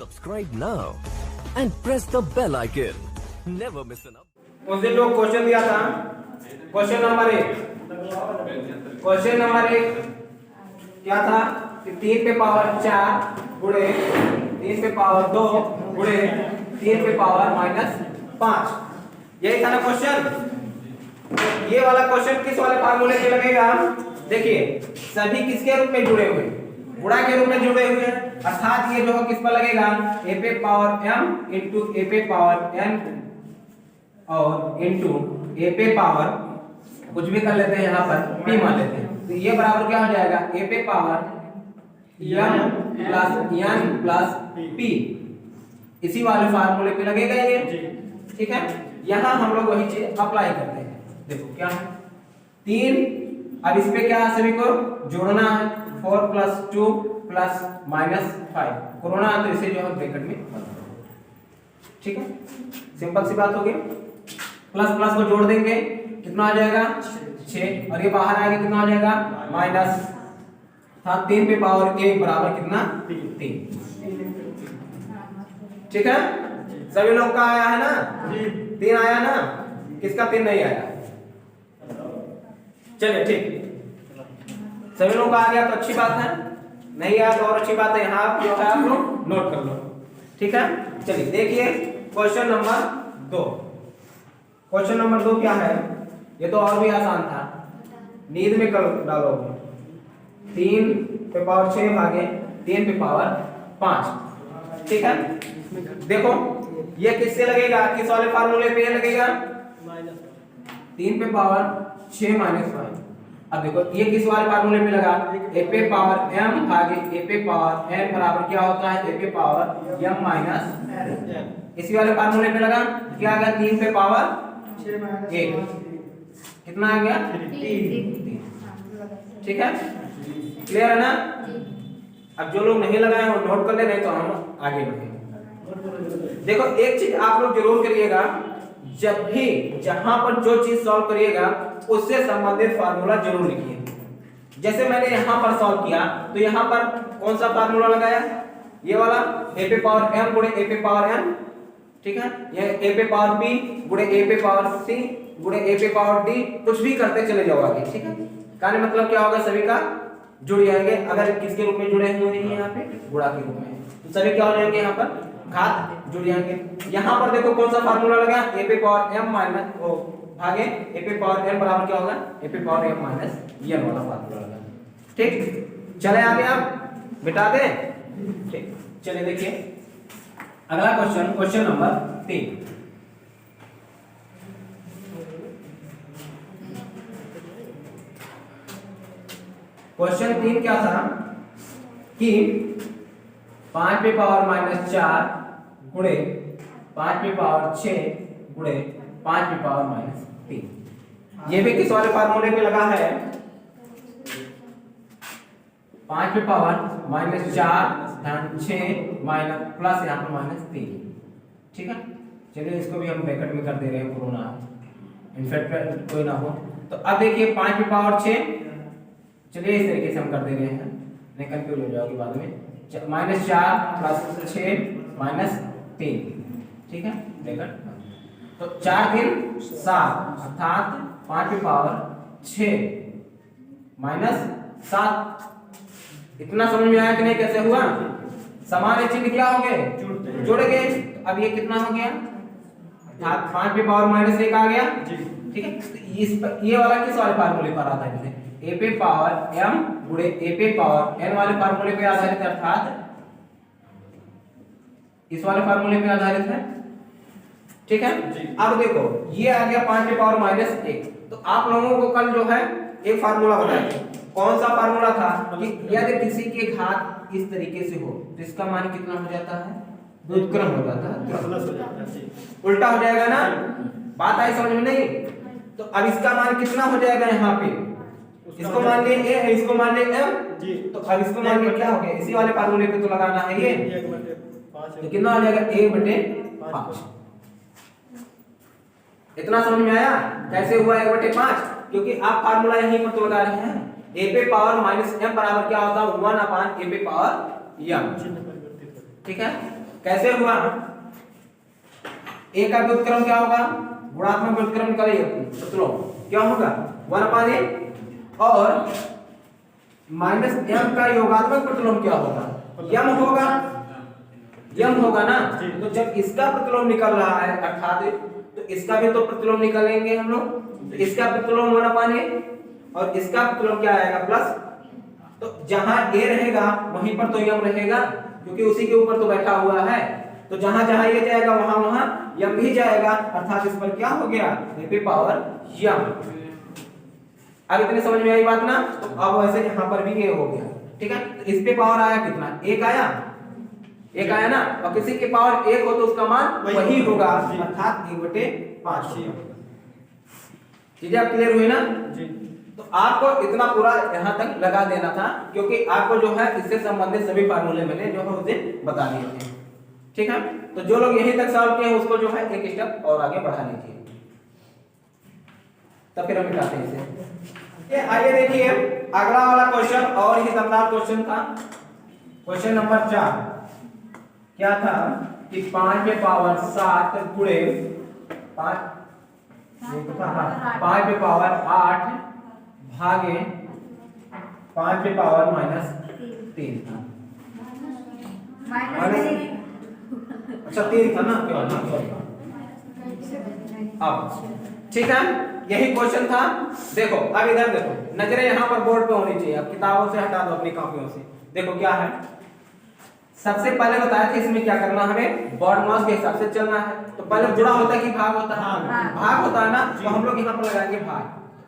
Subscribe now and press the bell icon. Never miss an update. उस दिन जो question दिया था, क्वेश्चन नंबर 1, क्वेश्चन नंबर 1 क्या था कि 3 पे पावर 4 गुणे 3 पे पावर 2 गुणे 3 पे पावर -5, यही था ना क्वेश्चन। ये वाला क्वेश्चन किस वाले फार्मूले पे लगेगा? देखिए सभी किसके रूप में जुड़े हुए, गुणा के रूप में जुड़े हुए हैं, अर्थात ये जो है किस पर लगेगा, a पे पावर m इंटू a पे पावर n और इंटू a पे पावर कुछ भी कर लेते हैं, यहाँ पर p मान लेते हैं, तो ये बराबर क्या हो जाएगा, a पे power m plus n plus p, इसी वाले फार्मूले पे लगेगा ये। ठीक है, यहाँ हम लोग वही चीज अप्लाई करते हैं। देखो क्या है 3, अब इस पे क्या है, सभी को जोड़ना है, 4 + 2 + -5 कोरोना है, तो इसे जो है ब्रैकेट में बंद कर दो। ठीक है, सिंपल सी बात होगी। प्लस प्लस को जोड़ देंगे कितना आ जाएगा 6, और ये बाहर आएगा कितना हो जाएगा माइनस, था 3 पे पावर 1 बराबर कितना 3। ठीक है, सभी लोग का आया है ना, 3 आया ना, किसका 3 नहीं आया? चलिए ठीक, सभी लोगों का आ गया तो अच्छी बात है, नहीं आया तो और अच्छी बात है, यहाँ जो है आप लोग नोट कर लो। ठीक है, चलिए देखिए क्वेश्चन नंबर 2। क्वेश्चन नंबर 2 क्या है, ये तो और भी आसान था, नींद में कर डालो। 3 पे पावर 6 भागे 3 पे पावर 5। ठीक है, देखो ये किससे लगेगा, किस वाले फार्मूले पे लगेगा, 3 पे पावर 6 -5। अब देखो ये किस वाले फार्मूले पे लगा, a पे पावर m भागे a पे पावर n बराबर क्या होता है, a पे पावर m n, इसी वाले फार्मूले पे लगा, क्या आ गया 3 पे पावर 1, कितना आ गया 3। ठीक है, क्लियर है ना? अब जो लोग नहीं लगाए वो नोट कर ले, नहीं तो हम आगे बढ़ेंगे। देखो एक चीज आप लोग जरूर करिएगा, जब भी जहां पर जो चीज सॉल्व करिएगा उससे संबंधित फार्मूला जरूर लिखिए। जैसे मैंने यहां पर सॉल्व किया तो यहां पर कौन सा फार्मूला लगाया, ये वाला a पे पावर m गुणे a पे पावर n। ठीक है, ये a पे पावर p गुणे a पे पावर c गुणे a पे पावर d, कुछ भी करते चले जाओ आगे। ठीक है, कहने मतलब क्या होगा, सभी का जुड़ जाएंगे। अगर किसके रूप में जुड़े हुए हैं, यहाँ पे गुणा के रूप में, तो सभी क्या हो जाएंगे, यहाँ पर घात जुड़ जाएंगे। यहाँ पर देखो कौन सा फार्मूला लगा, a पे पावर m माइनस o भागे a पे पावर n बराबर क्या होगा, a पे पावर m माइनस n वाला फार्मूला लगा। ठीक, चले आगे आप मिटा दें। ठीक, चलिए देखिए अगला क्वेश्चन, क्वेश्चन नंबर 3। क्वेश्चन 3 क्या था कि 5 पे पावर -4 गुणे 5 पे पावर 6 गुणे 5 पे पावर -3, ये भी किस वाले फार्मूले पे लगा है, 5 पे पावर -4 धन 6 माइनस प्लस यहाँ पर -3। ठीक है, चलिए इसको भी हम ब्रैकेट में कर दे रहे हैं, कोरोना इनफेक्ट कोई ना हो। तो अब देखिए 5 पे पावर 6, चलिए इस तरीके से हम कर दे रहे हैं, नहीं कंफ्यूज हो जाओगी बाद में, -4 + 6 -3। ठीक है, ब्रैकेट, तो 4 3 7, अर्थात 5 पे पावर 6 -7। इतना समझ में आया कि नहीं, कैसे हुआ, समान चिन्ह क्या हो गए, जुड़ गए। अब ये कितना हो गया, अर्थात 5 पे पावर -1 आ गया। ठीक है, तो ये वाला किस वाले फार्मूले पर आधारित है, a पे पावर m गुणे a पे पावर n वाले फार्मूले पे आधारित है, अर्थात इस वाले फार्मूले पे आधारित है। ठीक है, अब देखो ये आ गया 5 पे पावर -1, तो आप लोगों को कल जो है एक फार्मूला बताया, कौन सा फार्मूला था कि यदि किसी के घात इस तरीके से हो तो इसका मान कितना हो जाता है, व्युत्क्रम हो जाता है, उल्टा हो जाएगा ना, बात आई समझ में नहीं? तो अब इसका मान कितना हो जाएगा, यहाँ पे इसको मान ले a है, इसको मान ले m, तो अब इसको मान ले क्या हो गया, इसी वाले फार्मूले पे तो लगाना है ये, तो कितना हो जाएगा a/5। इतना समझ में आया कैसे हुआ 1/5? क्योंकि आप फार्मूला यहीं पर तो लगा रहे हैं, a पे पावर -m बराबर क्या होता है 1/a पे पावर m। ठीक है, कैसे हुआ? ए का व्युत्क्रम क्या होगा? गुणात्मक व्युत्क्रम निकालिए प्रतिलोम क्या होगा? 1/a और माइनस m का योगात्मक प्रतिलोम क्या होगा? m होगा, m होगा ना। तो जब इसका प्रतिलोम निकल रहा है अर्थात तो इसका भी तो प्रतिलोम निकालेंगे हम लोग। तो इसका प्रतिलोम 1/a और इसका प्रतिलोम क्या आएगा? प्लस। तो जहां a रहेगा वहीं पर तो m रहेगा क्योंकि उसी के ऊपर तो बैठा हुआ है। तो जहां जहां ये जाएगा वहां वहां m भी जाएगा अर्थात इस पर क्या हो गया? a power m। अब इतने समझ में आई बात ना? तो अब वैसे यहाँ पर भी a हो गया, ठीक है। तो इस पे पावर आया कितना? 1 आया ना। और किसी के पावर 1 हो तो उसका मान वही होगा अर्थात 1/5। चीजें आप क्लियर हुई ना जी? तो आपको इतना पूरा यहाँ तक लगा देना था क्योंकि आपको जो है इससे संबंधित सभी फार्मूले मैंने जो है उसे बता दिए थे, ठीक है। तो जो लोग यहीं तक सॉल्व किए उसको जो है एक स्टेप और आगे बढ़ा लीजिए, तब फिर हम मिटाते हैं इसे। आइए देखिए अगला वाला क्वेश्चन और ही दमदार क्वेश्चन था। क्वेश्चन नंबर 4 क्या था कि 5 पे पावर 7 गुणे 5 पे पावर 8 भागे 5 पे पावर -3 था। अच्छा 3 था ना? अब ठीक है, यही क्वेश्चन था। देखो अब इधर देखो, नजरें यहाँ पर बोर्ड पे होनी चाहिए। अब किताबों से हटा दो अपनी कॉपियों से। देखो क्या है, सबसे पहले बताया था इसमें क्या करना, हमें बॉड मास के हिसाब से चलना है। तो पहले जुड़ा होता है कि भाग होता है? भाग होता है ना। तो हम लोग यहाँ पर लगाएंगे भाग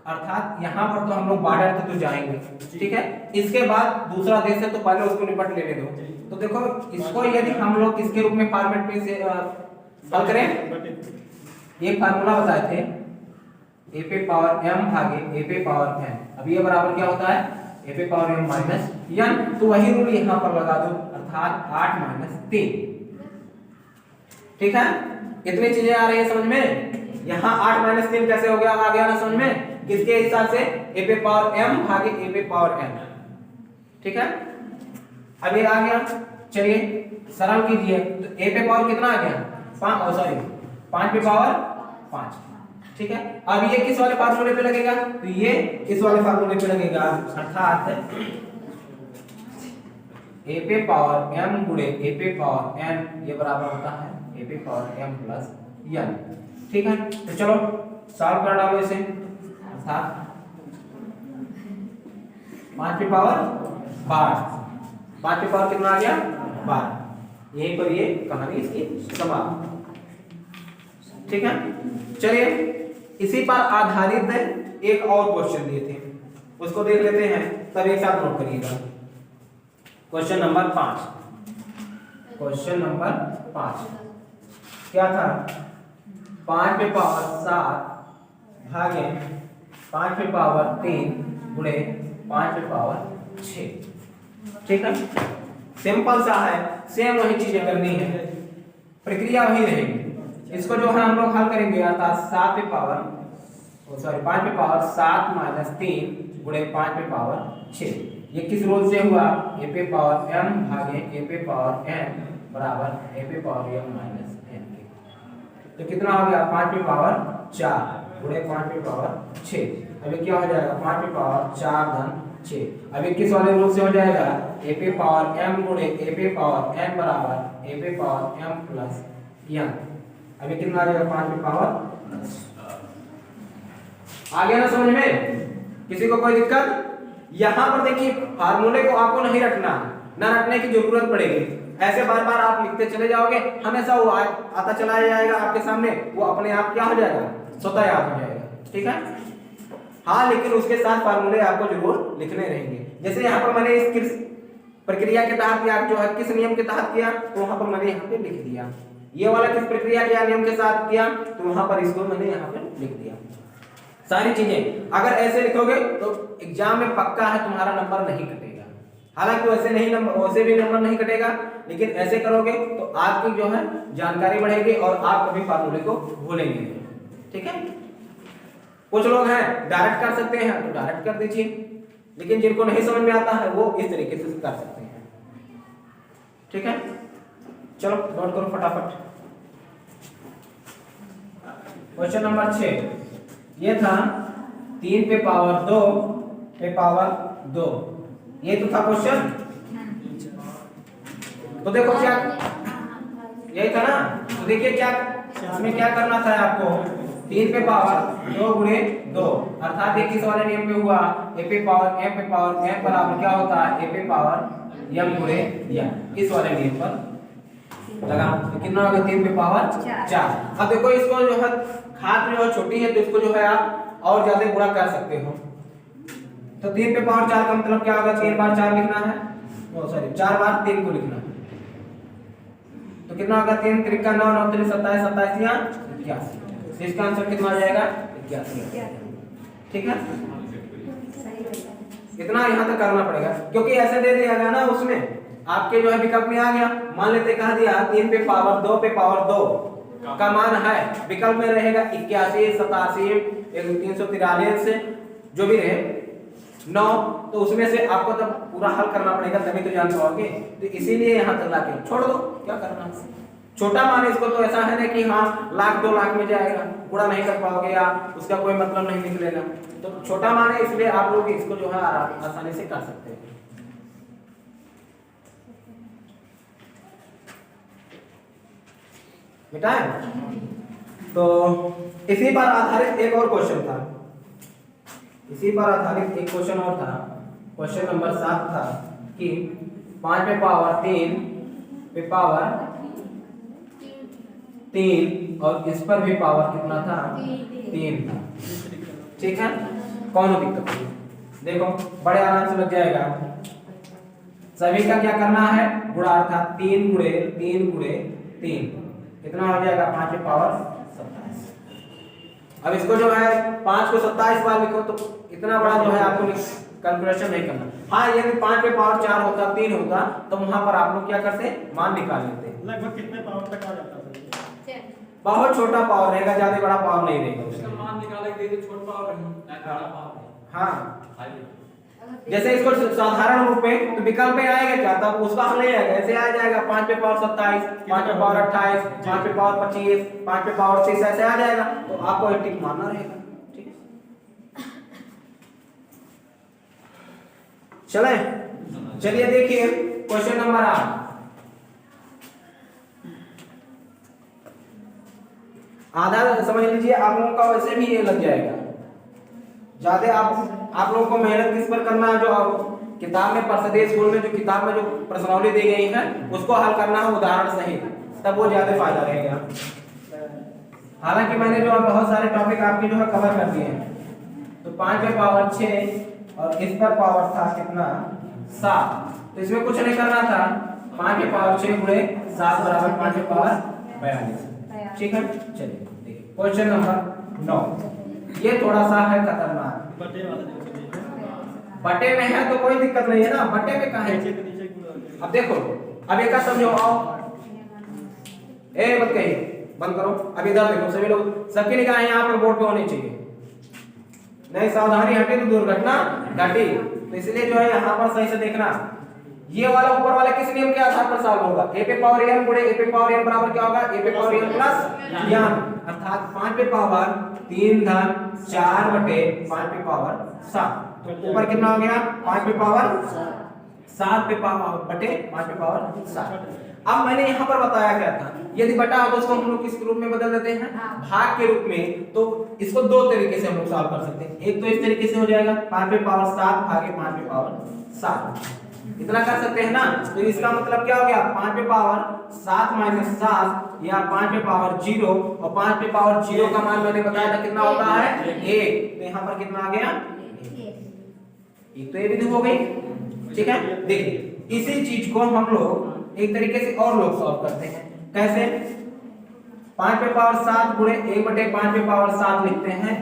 अर्थात यहाँ पर तो हम लोग बॉर्डर तक तो जाएंगे, ठीक है। इसके बाद दूसरा देश है तो पहले उसको निपट लेने दो। तो देखो इसको यदि हम लोग किसके रूप में फॉर्मेट में से हल करें, एक फार्मूला बताए थे a पे पावर m भागे a पे पावर n। अब ये बराबर क्या होता है? a पे पावर m माइनस n। तो वही रूल यहाँ पर लगा दो अर्थात 8 - 3, ठीक है। कितनी चीजें आ रही है समझ में? यहाँ 8 - 3 कैसे हो गया? आ गया ना समझ में? किसके हिसाब से? a पे पावर m भागे a पे पावर n, ठीक है। अब ये आ गया, चलिए सरल कीजिए। तो a पे पावर कितना आ गया? 5 पे पावर 5, ठीक है। अब ये किस वाले फार्मूले पे लगेगा? तो ये इस वाले फार्मूले पे लगेगा अर्थात a पे पावर m गुणे a पे पावर n ये बराबर होता है a पे पावर m प्लस n, ठीक है। तो चलो सॉल्व कर डालो इसे अर्थात 5 पे पावर 12, 5 पे पावर कितना आ गया? 12। यहीं पर ये कहानी इसकी समाप्त, ठीक है। चलिए इसी पर आधारित एक और क्वेश्चन दिए थे उसको देख लेते हैं, तब एक साथ नोट करिएगा। क्वेश्चन नंबर 5, क्वेश्चन नंबर 5 क्या था? 5 पे पावर 7 भागे 5 पे पावर 3 गुणे 5 पे पावर 6, ठीक है। सिंपल सा है, सेम वही चीजें करनी है, प्रक्रिया वही रहेगी। इसको जो है हम लोग हल करेंगे अर्थात 5 पे पावर 7 माइनस 3 गुणे 5 पे पावर 6। ये किस रूल से हुआ? a पे पावर m भागे a पे पावर n बराबर a पे पावर m माइनस n के। तो कितना हो गया? 5 पे पावर 4 गुणे 5 पे पावर 6। अभी क्या हो जाएगा? 5 पे पावर 4 धन 6। अभी किस वाले रूल से हो जाएगा? a पे पावर m गुणे a पे पावर n बराबर a पे पावर m प्लस n। अभी कितना आ जाएगा? 5 पे पावर 10। आ गया ना समझ में? किसी को कोई दिक्कत? यहाँ पर देखिए फार्मूले को आपको नहीं रखना, ना रखने की जरूरत पड़ेगी। ऐसे बार बार आप लिखते चले जाओगे, हमेशा वो आता चला जाएगा आपके सामने, वो अपने आप क्या हो जाएगा? स्वतः याद हो जाएगा, ठीक है। हाँ लेकिन उसके साथ फार्मूले आपको जरूर लिखने रहेंगे। जैसे यहाँ पर मैंने इस किस प्रक्रिया के तहत या जो है किस नियम के तहत किया, तो वहां पर मैंने यहाँ पे लिख दिया। ये वाला किस प्रक्रिया के नियम के साथ किया, तो वहां पर इसको मैंने यहाँ पे लिख दिया। सारी चीजें अगर ऐसे लिखोगे तो एग्जाम में पक्का है तुम्हारा नंबर नहीं कटेगा। हालांकि वैसे भी नंबर नहीं कटेगा, लेकिन ऐसे करोगे तो आपकी जो है जानकारी बढ़ेगी और आप कभी फार्मूले को भूलेंगे नहीं, ठीक है। कुछ लोग हैं डायरेक्ट कर सकते हैं तो डायरेक्ट कर दीजिए, लेकिन जिनको नहीं समझ में आता है वो इस तरीके से कर सकते हैं, ठीक है। चलो नोट करो फटाफट। क्वेश्चन नंबर 6 ये था 3 पे पावर 2 पे पावर 2, ये तो था क्वेश्चन। तो देखो क्या यही था ना, तो देखिए क्या इसमें क्या करना था आपको, 3 पे पावर 2 गुणे 2, अर्थात ये किस वाले नियम पे हुआ, a पे पावर m पे पावर m बराबर क्या होता है a पे पावर m गुणे n, इस वाले नियम पर लगा। तो कितना होगा 3 पे पावर 4। अब देखो इसको जो है घात जो है छोटी है तो इसको जो है आप और ज्यादा गुणा कर सकते हो। तो 3 पे पावर 4 का मतलब क्या होगा, 3 बार 4 लिखना है, ओ सॉरी 4 बार 3 को लिखना है। तो कितना होगा 3 त्रिका 9, 9 त्रिक 27, 27 या 81। इसका आंसर कितना आ जाएगा 81। ठीक है, इतना यहाँ तक करना पड़ेगा क्योंकि ऐसे दे दिया गया ना, उसमें आपके जो है विकल्प में आ गया। मान लेते कह दिया 3 पे पावर 2 पे पावर 2 का मान है, विकल्प में रहेगा 81, 87, 343 जो भी रहे 9, तो उसमें से आपको तब पूरा हल करना पड़ेगा तभी तो जान पाओगे। तो इसीलिए यहाँ तक लाके छोड़ दो, क्या करना, छोटा मान इसको तो ऐसा है ना कि हाँ लाख 2 लाख में जाएगा, पूरा नहीं कर पाओगे या उसका कोई मतलब नहीं निकलेगा। तो छोटा मान है इसलिए आप लोग इसको जो है आसानी से कर सकते हैं। मिटाएं। तो इसी पर आधारित एक और क्वेश्चन था, इसी पर आधारित एक क्वेश्चन और था, क्वेश्चन नंबर 7 था कि 5 पे पावर 3 पे पावर 3 और इस पर भी पावर कितना था 3 था। ठीक है, कौन सी दिक्कत है, देखो बड़े आराम से लग जाएगा। सभी का क्या करना है गुणा, अर्थात 3 गुणे 3 गुणे 3 कितना हो जाएगा 5 पे पावर 27। अब इसको जो है 5 को 27 बार लिखो तो इतना बड़ा जो है आपको कैलकुलेशन नहीं करना। हाँ यदि 5 पे पावर 4 होता 3 होता तो वहां पर आप लोग क्या करते मान निकाल लेते। लगभग कितने पावर तक आ जाता है? बहुत छोटा पावर रहेगा, ज्यादा बड़ा पावर नहीं रहेगा उसका मान निकालेंगे तो छोटा पावर नहीं, बड़ा पावर। हाँ जैसे इसको साधारण रूप में तो विकल्प में आएगा क्या, तब उसका हल नहीं आएगा, ऐसे आ जाएगा 5 पे पावर 27, 5 पे पावर 28, 5 पे पावर 25, 5 पे पावर 30 ऐसे आ जाएगा। तो आपको एक टिक मारना रहेगा। ठीक है, चले चलिए देखिए क्वेश्चन नंबर 8। आधा समझ लीजिए, आप लोगों का वैसे भी ये लग जाएगा, ज्यादा आप लोगों को मेहनत किस पर करना है, जो किताब में परिषदीय स्कूल में जो किताब में जो प्रश्नावली दी गई है उसको हल करना है उदाहरण सहित, तब वो ज्यादा फायदा रहेगा। हालांकि मैंने जो बहुत सारे टॉपिक आपके जो है कवर कर दिए हैं। तो 5 पे पावर 6 और इस पर पावर था कितना 7, तो इसमें कुछ नहीं करना था, 5 पे पावर 6 गुणे 7 बराबर 5 पे पावर 42। ठीक है, चलिए देखिए क्वेश्चन नंबर 9, ये थोड़ा सा है खतरनाक। बटे में है तो कोई दिक्कत नहीं है ना, बटे में कहाँ है। अब देखो अब एक समझो, आओ ए मत कहिए, बंद करो। अब इधर देखो सभी लोग, सबकी निगाह यहाँ पर बोर्ड पे होनी चाहिए, नहीं सावधानी हटे तो दुर्घटना घटी। तो इसलिए जो है यहाँ पर सही से देखना, ये वाला ऊपर वाला किस नियम के आधार पर सॉल्व होगा, a पे पावर n गुणे a पे पावर n बराबर क्या होगा a पे पावर n प्लस n, अर्थात 5 पे पावर 3 धन 4 बटे 5 पे पावर 7। तो ऊपर कितना हो गया 5 पे पावर 7 पे पावर बटे 5 पे पावर 7। अब मैंने यहाँ पर बताया क्या था, यदि बटा हो तो उसको हम लोग किस रूप में बदल देते हैं, भाग के रूप में। तो इसको दो तरीके से हम लोग सॉल्व कर सकते हैं, एक तो इस तरीके से हो जाएगा 5 पे पावर 7 भागे 5 पे पावर 7, इतना कर सकते हैं ना। तो इसका मतलब क्या हो गया 5 पे पावर 7 माइनस 7 या 5 पे पावर 0, और 5 पे पावर 0 का मान मैंने बताया था कितना होता है 1, तो यहाँ पर कितना आ गया 1। तो ये विधि हो गई। ठीक है, देखिए इसी चीज को हम लोग एक तरीके से और लोग सॉल्व करते हैं, कैसे 5 पे पावर 7 गुणे 1 बटे 5 पे पावर 7 लिखते हैं,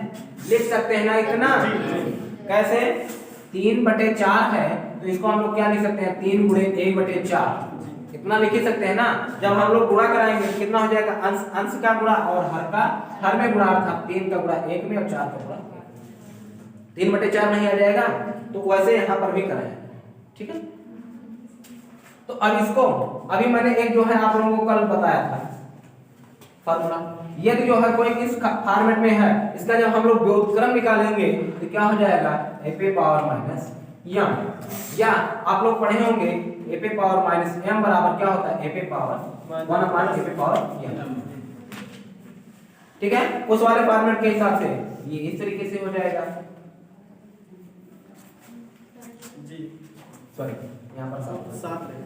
लिख सकते हैं ना इतना, कैसे 3 बटे 4 है तो इसको हम लोग क्या लिख सकते हैं 3 गुणे 1 बटे 4, इतना लिख ही सकते हैं ना। जब हम लोग गुणा कराएंगे तो कितना हो जाएगा अंश का गुणा और हर में गुणा, अर्थात 3 का गुणा 1 में और 4 का गुणा 3 बटे 4 नहीं आ जाएगा। तो वैसे यहाँ पर भी कराएंगे। ठीक है, तो अब इसको अभी मैंने एक जो है आप लोगों को कल बताया था फार्मूला, यदि जो है कोई इस फॉर्मेट में है, इसका जब हम लोग व्युत्क्रम निकालेंगे तो क्या हो जाएगा a पे पावर माइनस m, या आप लोग पढ़े होंगे a पे पावर माइनस m बराबर क्या होता है a पे पावर 1 अपॉन a पे पावर m। ठीक है, उस वाले फॉर्मेट के हिसाब से ये इस तरीके से हो जाएगा जी सॉरी यहाँ पर सब सात है।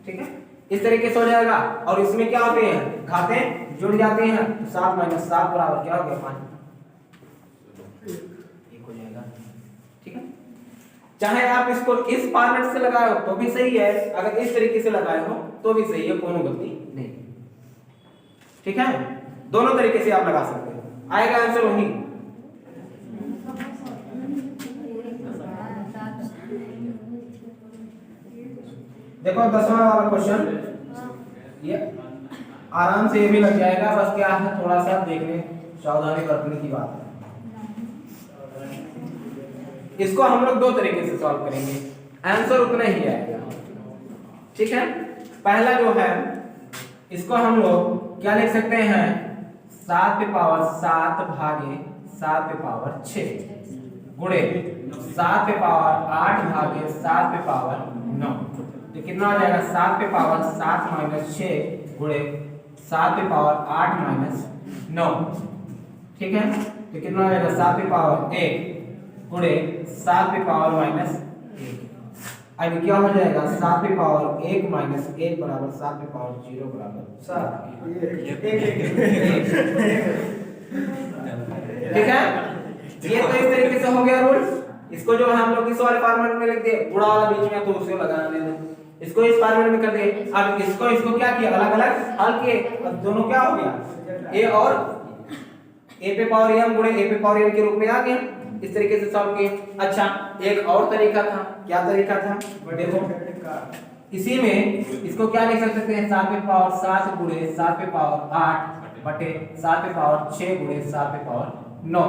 ठीक है, इस तरीके से हो जाएगा। और इसमें क्या होते हैं घातें जुड़ जाती हैं, 7 माइनस 7 बराबर क्या हो गया 5 1 हो जाएगा। ठीक है, चाहे आप इसको इस फॉर्मेट से लगाए हो तो भी सही है, अगर इस तरीके से लगाए हो तो भी सही है, कोनो गलती नहीं। ठीक है, दोनों तरीके से आप लगा सकते हो, आएगा आंसर वही। देखो 10वां वाला क्वेश्चन, ये आराम से ये भी लग जाएगा, बस क्या है थोड़ा सा देखने सावधानी बरतने की बात है। इसको हम लोग दो तरीके से सॉल्व करेंगे, आंसर उतना ही आएगा। ठीक है, पहला जो है इसको हम लोग क्या लिख सकते हैं 7 पे पावर 7 भागे 7 पे पावर 6 गुणे 7 पे पावर 8 भागे 7 पे पावर 9, तो कितना आ जाएगा 7 पे पावर 7 माइनस 6 गुणे 7 पे पावर 8 माइनस 9। ठीक है, तो कितना आ जाएगा 7 पे पावर 1 गुणे 7 पे पावर माइनस 1। अब क्या हो जाएगा 7 पे पावर 1 माइनस 1 बराबर 7 पे पावर 0 बराबर 7। ठीक है, ये तो इस तरीके से हो गया रूल। इसको जो है हम लोग इस वाले फॉर्मेट में लिख दिए, बूढ़ा वाला बीच में तो उसे लगाना देना, इसको इस फॉर्मेट में कर दिए। अब इसको क्या किया अलग अलग हल किए, अब दोनों क्या हो गया a और a पे पावर m गुणे a पे पावर n के रूप में आ गया, इस तरीके से सॉल्व किए। अच्छा, एक और तरीका था, क्या तरीका था देखो, इसी में इसको क्या लिख सकते हैं 7 पे पावर 7 गुणे 7 पे पावर 8 बटे 7 पे पावर 6 गुणे 7 पे पावर 9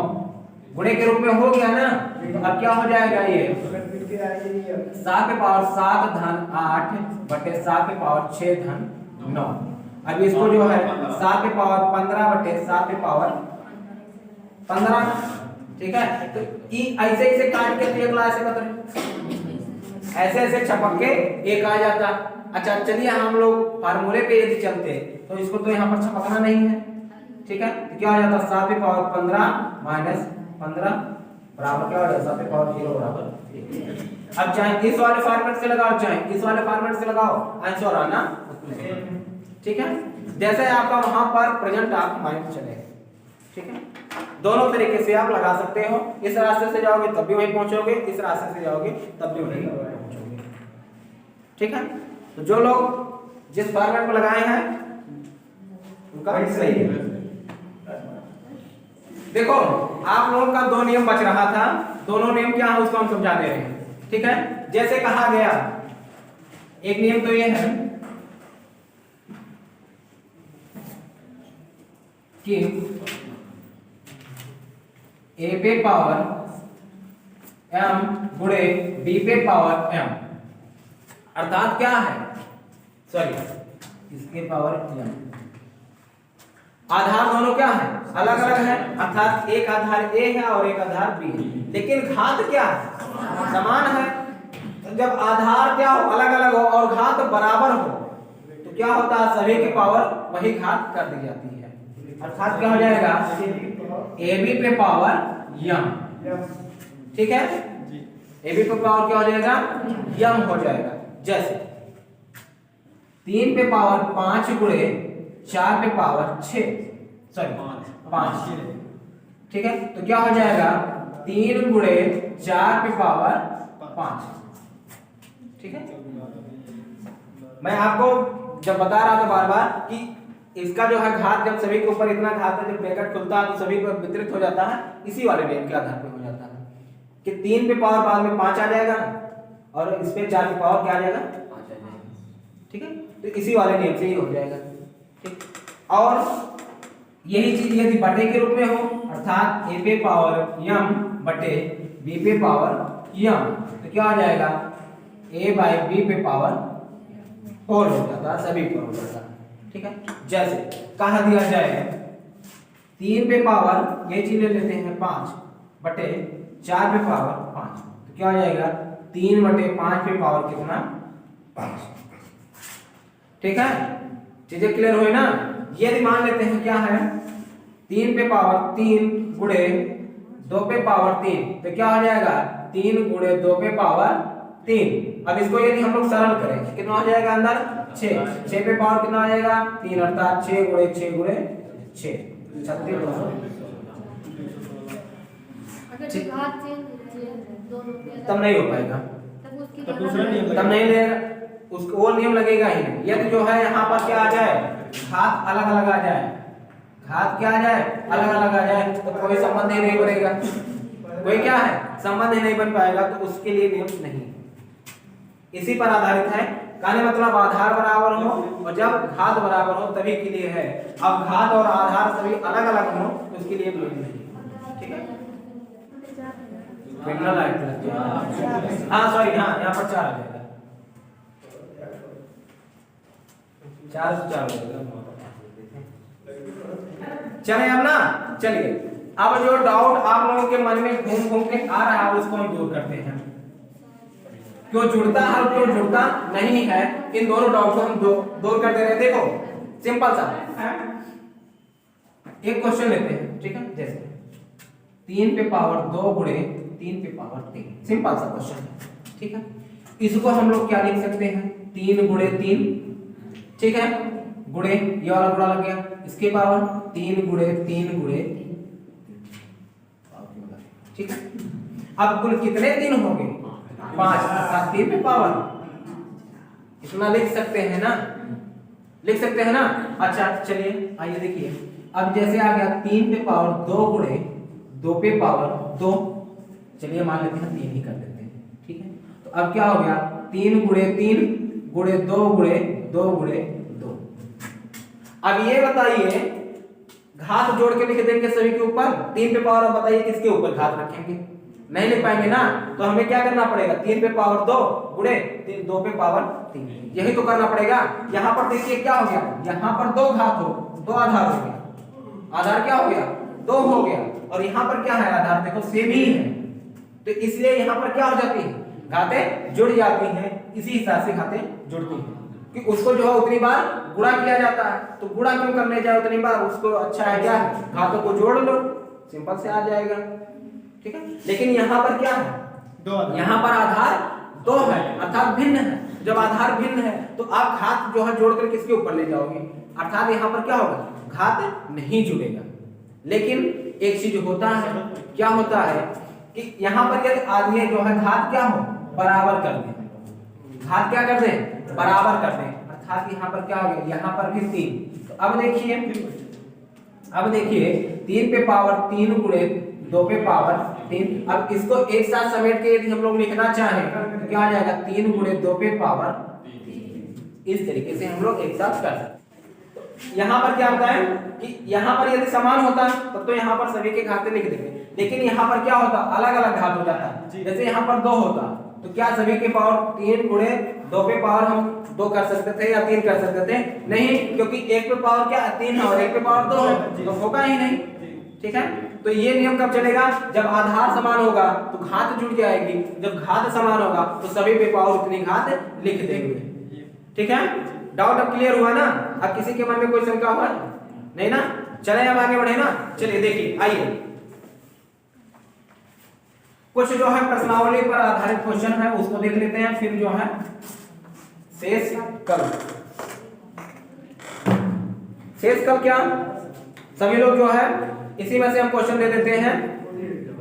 गुणे के रूप में हो गया ना। तो अब क्या हो जाएगा ये 7 पे पावर 7 धन 8 बटे 7 पे पावर 6 धन 9। अब इसको जो है 7 पे पावर 15 बटे 7 पे पावर 15। ठीक है, तो ऐसे ऐसे काट के एक ला ऐसे ऐसे छपक के एक आ जाता। अच्छा चलिए हम लोग फार्मूले पे यदि चलते तो इसको तो यहाँ पर छपकना नहीं है। ठीक है, तो क्या हो जाता 7 पे पावर 15 माइनस 15 बराबर क्या हो जाता 7 पे पावर 0 बराबर। अब चाहे इस वाले फॉर्मेट से लगाओ चाहे इस वाले फॉर्मेट से लगाओ, आंसर आना। ठीक है, जैसे आपका वहां पर प्रेजेंट आप माइंड चले। ठीक है, दोनों तरीके से आप लगा सकते हो, इस रास्ते से जाओगे तब भी वहीं पहुंचोगे, इस रास्ते से जाओगे तब भी वहीं पहुंचोगे। ठीक है, तो जो लोग जिस फॉर्मेट में लगाए हैं उनका सही है। देखो आप लोगों का दो नियम बच रहा था, दोनों नियम क्या है उसको हम समझा दे रहे हैं। ठीक है, जैसे कहा गया एक नियम तो ये है कि a पे पावर m गुणे b पे पावर m, अर्थात क्या है सॉरी इसके पावर m, आधार दोनों क्या है अलग अलग है, अर्थात एक आधार a है और एक आधार b है, लेकिन घात क्या है समान है। तो जब आधार क्या हो अलग अलग हो और घात बराबर हो तो क्या होता है सभी की पावर वही घात कर दी जाती है, अर्थात क्या हो जाएगा ab पे पावर m। ठीक है, ab पे पावर क्या हो जाएगा m हो जाएगा। जैसे 3 पे पावर 5 गुणे 4 पे पावर 6 सॉरी 5। ठीक है, तो क्या हो जाएगा 3 गुणे 4 पे पावर 5। ठीक है, मैं आपको जब बता रहा था बार बार कि इसका जो है घात जब सभी के ऊपर इतना घात है, जब ब्रैकेट खुलता है तो सभी पर वितरित हो जाता है, इसी वाले नियम के आधार पर हो जाता है कि 3 पे पावर बाद में 5 आ जाएगा और इस पे 4 पे पावर क्या आ जाएगा 5 आ जाएगा। ठीक है, तो इसी वाले नियम से ही हो जाएगा। ठीक, और यही चीज यदि बटे के रूप में हो अर्थात a पे पावर m बटे b पे पावर m, तो क्या आ जाएगा a बाई b पे पावर होल हो जाता, सभी पर हो जाता। ठीक है, जैसे कहा दिया जाए 3 पे पावर ये चीज ले लेते हैं 5 बटे 4 पे पावर 5, तो क्या हो जाएगा 3 बटे 5 पे पावर कितना 5। ठीक है, चीजें क्लियर हुई ना। ये मान लेते हैं क्या है 3 पे पावर 3 गुणे 2 पे पावर 3, तो क्या हो जाएगा 3 गुणे 2 पे पावर 3। अब इसको यदि हम लोग सरल करें कितना हो जाएगा अंदर 6 पे पावर कितना आ जाएगा 3, अर्थात 6 गुणे 6 गुणे 6 36। तब नहीं हो पाएगा, तो दूसरा नियम तब नहीं लेगा, उसको वो नियम लगेगा ही नहीं। यदि जो है यहाँ पर क्या आ जाए घात अलग अलग आ जाए, घात क्या आ जाए अलग अलग आ जाए, तो कोई संबंध ही नहीं बनेगा, कोई क्या है संबंध ही नहीं बन पाएगा, तो उसके लिए नियम नहीं। इसी पर आधारित है, कहने मतलब आधार बराबर हो और जब घात बराबर हो तभी के लिए है। अब घात और आधार सभी अलग अलग हो तो उसके लिए नियम नहीं। ठीक है, हाँ सॉरी, हाँ यहाँ पर 4 आ जाएगा, 4 से 4 हो जाएगा। चले अब ना, चलिए अब जो डाउट आप लोगों के मन में घूम घूम के आ रहा है उसको हम दूर करते हैं। क्यों जुड़ता है और क्यों जुड़ता नहीं है, इन दोनों डाउट को हम दूर कर दे रहे हैं। देखो सिंपल सा एक क्वेश्चन लेते हैं, ठीक है, जैसे 3 पे पावर 2 गुणे 3 पे पावर 3, सिंपल सा क्वेश्चन है। ठीक है, इसको हम लोग क्या लिख सकते हैं 3 गुणे 3, ठीक है, गुणे ये वाला गुणा लग गया, इसके पावर 3 गुणे 3 गुणे 3। ठीक है, अब कुल कितने 3 होंगे 5, अर्थात 3 पे पावर इतना लिख सकते हैं ना, लिख सकते हैं ना। अच्छा चलिए आइए देखिए, अब जैसे आ गया 3 पे पावर 2 गुणे 2 पे पावर 2, चलिए मान लेते हैं 3 ही कर देते हैं। ठीक है, तो अब क्या हो गया 3 गुणे 3 गुणे 2 गुणे 2 गुणे 2। अब ये बताइए घात जोड़ के लिख देंगे सभी के ऊपर 3 पे पावर, अब बताइए किसके ऊपर घात रखेंगे, नहीं लिख पाएंगे ना, तो हमें क्या करना पड़ेगा 3 पे पावर 2 गुणे 2 पे पावर 3, यही तो करना पड़ेगा। यहाँ पर देखिए क्या हो गया, यहाँ पर 2 घात हो 2 आधार हो गया, आधार क्या हो गया 2 हो गया, और यहाँ पर क्या है आधार देखो सेम ही है, तो इसलिए यहाँ पर क्या हो जाती है घातें जुड़ जाती हैं। इसी हिसाब से घातें जुड़ती हैं कि उसको जो है उतनी बार गुणा किया जाता है, तो गुणा क्यों करने जाए उतनी बार, उसको अच्छा है क्या घातों को जोड़ लो, सिंपल से आ जाएगा। ठीक है, लेकिन यहाँ पर क्या है 2 यहाँ पर आधार 2 है, अर्थात भिन्न है। जब आधार भिन्न है तो आप घात जो है जोड़कर किसके ऊपर ले जाओगे, अर्थात यहाँ पर क्या होगा घात नहीं जुड़ेगा। लेकिन एक चीज होता है, क्या होता है कि यहाँ पर यदि आदमी जो है घात क्या हो बराबर कर दे, घात क्या कर दे बराबर कर दे, अर्थात यहाँ पर क्या हो गया यहाँ पर भी 3। तो अब देखिए 3 पे पावर 3 गुणे 2 पे पावर 3, अब इसको एक साथ समेट के यदि हम लोग लिखना चाहें तो क्या आ जाएगा 3 गुणे 2 पे पावर 3। इस तरीके से हम लोग एक साथ कर सकते। यहाँ पर क्या होता है कि यहाँ पर यदि समान होता तब तो यहाँ पर सभी के घाते लिख देंगे, लेकिन यहाँ पर क्या होता अलग अलग घात हो जाता है। जैसे यहाँ पर 2 होता तो क्या सभी के पावर 3 गुणे 2 पे पावर हम 2 कर सकते थे या 3 कर सकते थे, नहीं, क्योंकि 1 पे पावर क्या 3 है और 1 पे पावर 2 है, तो होगा ही नहीं। ठीक है, तो ये नियम कब चलेगा जब आधार समान होगा तो घात जुड़ जाएगी, जब घात समान होगा तो सभी पे पावर उतनी घात लिख देंगे। ठीक है, डाउट अब क्लियर हुआ ना, अब किसी के मन में कोई शंका हुआ नहीं ना। चले अब आगे बढ़े ना, चलिए देखिए आइए कुछ जो है प्रश्नावली पर आधारित क्वेश्चन है उसको देख लेते हैं, फिर जो है शेष कल। शेष कल क्या सभी लोग जो है इसी में से हम क्वेश्चन दे देते हैं,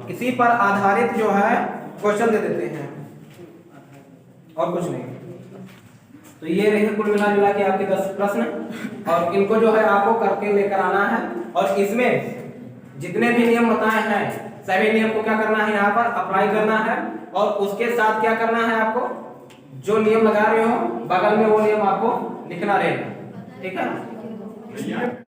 इसी पर आधारित जो है क्वेश्चन दे देते हैं और कुछ नहीं। तो ये रहे कुल मिला जुला के आपके 10 प्रश्न, और इनको जो है आपको करके लेकर आना है, और इसमें जितने भी नियम बताए हैं सभी नियम को क्या करना है यहाँ पर अप्लाई करना है, और उसके साथ क्या करना है आपको जो नियम लगा रहे हो बगल में वो नियम आपको लिखना रहेगा। ठीक है।